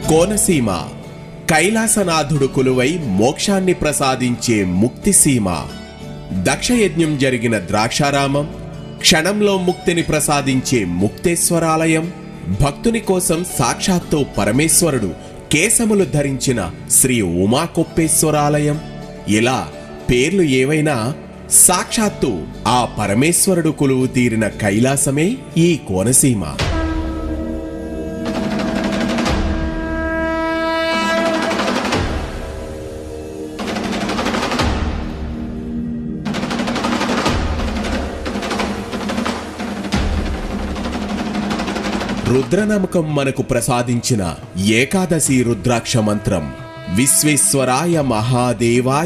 కోనసీమ కైలాసనాథుడు కొలువై మోక్షాన్ని ప్రసాదించే ముక్తిసీమ. దక్షయజ్ఞం జరిగిన ద్రాక్షారామం, క్షణంలో ముక్తిని ప్రసాదించే ముక్తేశ్వరాలయం, భక్తుని కోసం సాక్షాత్తు పరమేశ్వరుడు కేశములు ధరించిన శ్రీ ఉమాకొప్పేశ్వరాలయం. ఇలా పేర్లు ఏవైనా సాక్షాత్తు ఆ పరమేశ్వరుడు కొలువు తీరిన కైలాసమే ఈ కోనసీమ. రుద్రనమకం మనకు ప్రసాదించిన ఏకాదశి రుద్రాక్ష మంత్రం విశ్వేశ్వరాయ మహాదేవాయ